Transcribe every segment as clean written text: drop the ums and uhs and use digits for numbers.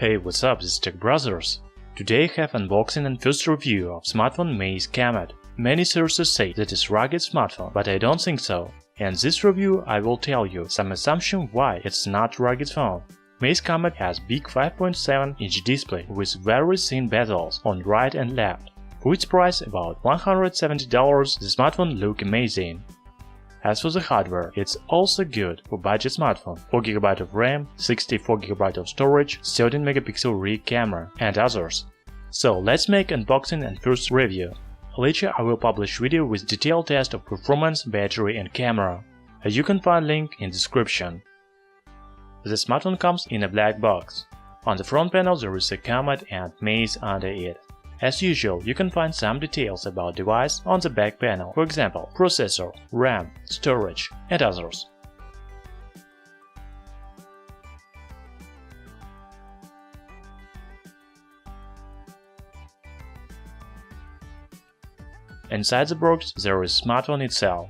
Hey, what's up, this is Tech Brothers. Today I have unboxing and first review of smartphone Maze Comet. Many sources say that it's rugged smartphone, but I don't think so. In this review I will tell you some assumption why it's not rugged phone. Maze Comet has big 5.7-inch display with very thin bezels on right and left. For its price, about $170, the smartphone look amazing. As for the hardware, it's also good for budget smartphone, 4GB of RAM, 64GB of storage, 13-megapixel rear camera, and others. So let's make unboxing and first review. Later I will publish video with detailed test of performance, battery and camera. You can find link in description. The smartphone comes in a black box. On the front panel there is a Comet and Maze under it. As usual, you can find some details about device on the back panel, for example, processor, RAM, storage, and others. Inside the box there is smartphone itself.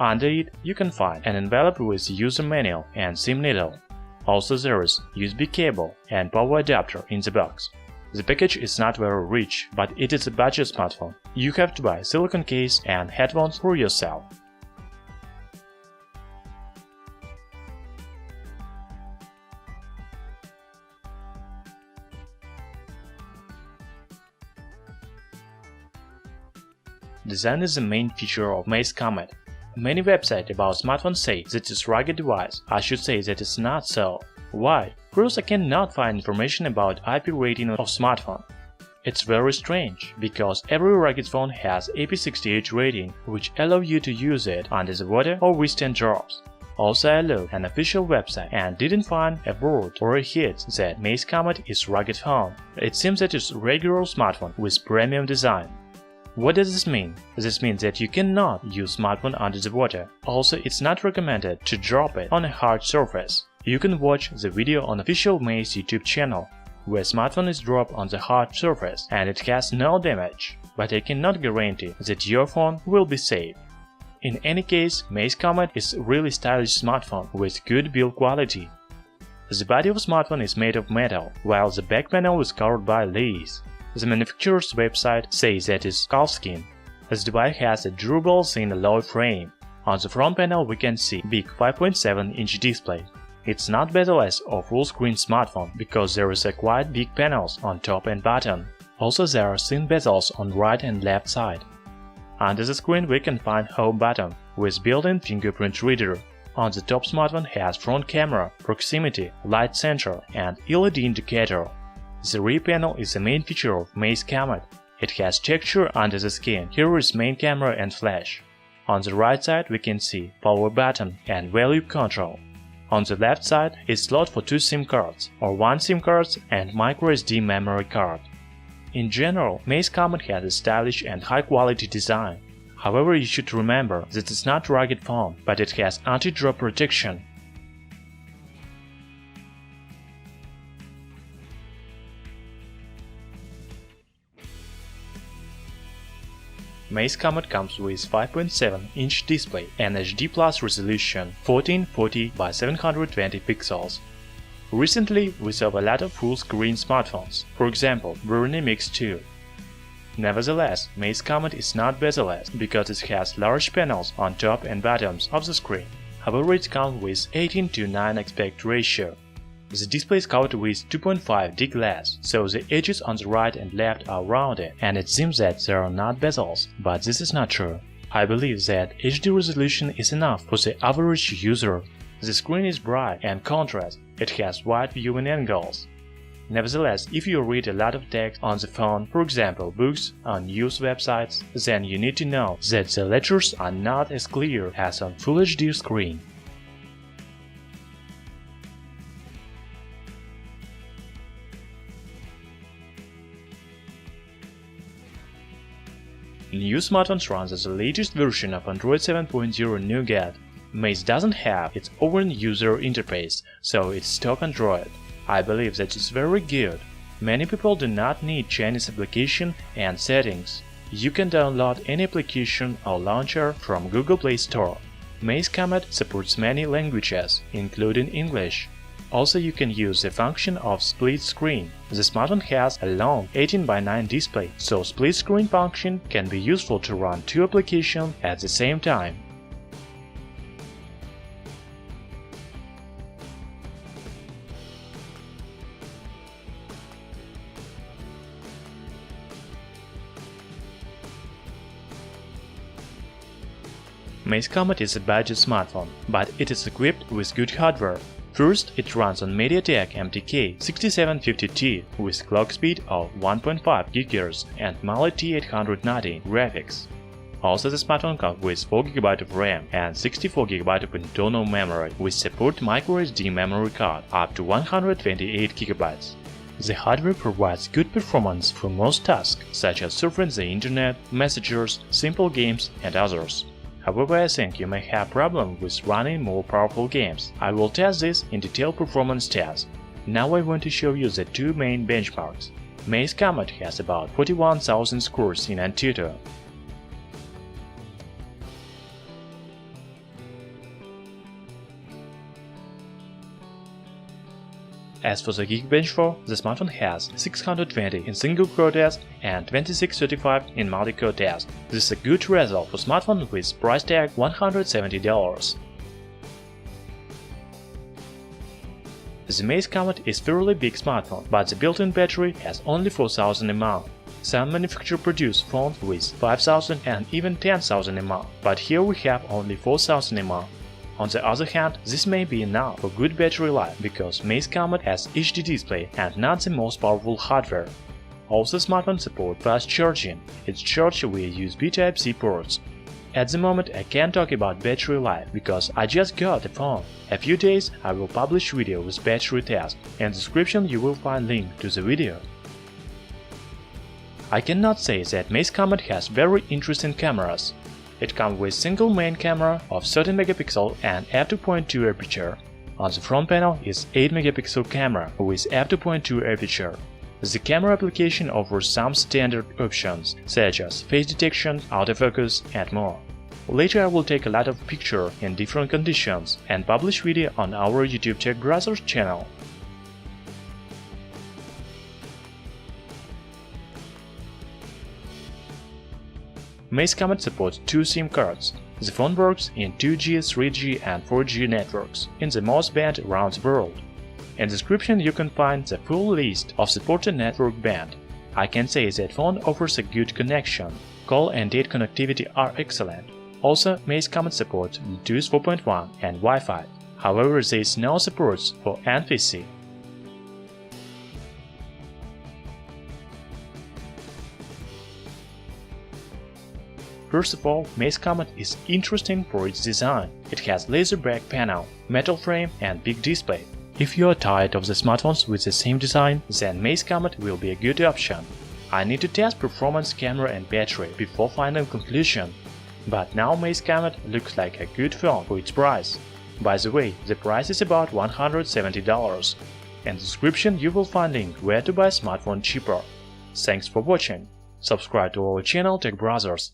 Under it, you can find an envelope with user manual and SIM needle. Also there is USB cable and power adapter in the box. The package is not very rich, but it is a budget smartphone. You have to buy silicone case and headphones for yourself. Design is the main feature of Maze Comet. Many websites about smartphones say that it's rugged device. I should say that it's not so. Why? First, I cannot find information about IP rating of smartphone. It's very strange, because every rugged phone has IP68 rating, which allow you to use it under the water or withstand drops. Also, I looked an official website and didn't find a word or a hint that Maze Comet is rugged phone. It seems that it's a regular smartphone with premium design. What does this mean? This means that you cannot use smartphone under the water. Also, it's not recommended to drop it on a hard surface. You can watch the video on official Maze YouTube channel, where smartphone is dropped on the hard surface and it has no damage, but I cannot guarantee that your phone will be safe. In any case, Maze Comet is a really stylish smartphone with good build quality. The body of smartphone is made of metal, while the back panel is covered by lace. The manufacturer's website says that it's calfskin. This device has a durable thin alloy frame. On the front panel we can see big 5.7-inch display. It's not bezel-less or full-screen smartphone because there is a quite big panels on top and bottom. Also there are thin bezels on right and left side. Under the screen we can find home button with built-in fingerprint reader. On the top smartphone has front camera, proximity, light sensor and LED indicator. The rear panel is the main feature of Maze Comet. It has texture under the skin. Here is main camera and flash. On the right side we can see power button and volume control. On the left side is slot for 2 SIM cards, or 1 SIM card and microSD memory card. In general, Maze Comet has a stylish and high-quality design. However, you should remember that it's not rugged phone, but it has anti-drop protection. Maze Comet comes with 5.7-inch display and HD Plus resolution 1440 by 720 pixels. Recently, we saw a lot of full-screen smartphones, for example, Burnie Mix 2. Nevertheless, Maze Comet is not bezel-less because it has large panels on top and bottoms of the screen. However, it comes with 18:9 aspect ratio. The display is covered with 2.5D glass, so the edges on the right and left are rounded, and it seems that there are not bezels, but this is not true. I believe that HD resolution is enough for the average user. The screen is bright and contrast, it has wide viewing angles. Nevertheless, if you read a lot of text on the phone, for example books on news websites, then you need to know that the letters are not as clear as on Full HD screen. New smartphones run as the latest version of Android 7.0 Nougat. Maze doesn't have its own user interface, so it's stock Android. I believe that it's very good. Many people do not need Chinese application and settings. You can download any application or launcher from Google Play Store. Maze Comet supports many languages, including English. Also, you can use the function of split screen. The smartphone has a long 18:9 display, so split screen function can be useful to run two applications at the same time. Maze Comet is a budget smartphone, but it is equipped with good hardware. First, it runs on MediaTek MTK 6750T with clock speed of 1.5 GHz and Mali T890 graphics. Also, the smartphone comes with 4 GB of RAM and 64 GB of internal memory with support microSD memory card up to 128 GB. The hardware provides good performance for most tasks, such as surfing the internet, messages, simple games, and others. However, I think you may have problems with running more powerful games. I will test this in detailed performance test. Now I want to show you the two main benchmarks. Maze Comet has about 41,000 scores in AnTuTu. As for the GeekBench 4, the smartphone has 620 in single-core test and 2635 in multi-core test. This is a good result for smartphone with price tag $170. The Maze Comet is fairly big smartphone, but the built-in battery has only 4000 mAh. Some manufacturers produce phones with 5000 and even 10,000 mAh, but here we have only 4000 mAh. On the other hand, this may be enough for good battery life because Maze Comet has HD display and not the most powerful hardware. Also, smartphone supports fast charging. It's charged via USB Type-C ports. At the moment, I can't talk about battery life because I just got the phone. In a few days, I will publish video with battery test. In the description you will find link to the video. I cannot say that Maze Comet has very interesting cameras. It comes with single main camera of 13 megapixel and f2.2 aperture. On the front panel is 8 megapixel camera with f2.2 aperture. The camera application offers some standard options such as face detection, autofocus, and more. Later I will take a lot of pictures in different conditions and publish video on our YouTube Tech Brothers channel. Maze Comet supports two SIM cards. The phone works in 2G, 3G and 4G networks in the most band around the world. In the description you can find the full list of supported network band. I can say that phone offers a good connection. Call and data connectivity are excellent. Also, Maze Comet supports Bluetooth 4.1 and Wi-Fi. However, there is no support for NFC. First of all, Maze Comet is interesting for its design. It has laser back panel, metal frame and big display. If you are tired of the smartphones with the same design, then Maze Comet will be a good option. I need to test performance, camera and battery before final conclusion. But now Maze Comet looks like a good phone for its price. By the way, the price is about $170. In the description you will find link where to buy smartphone cheaper. Thanks for watching. Subscribe to our channel Tech Brothers.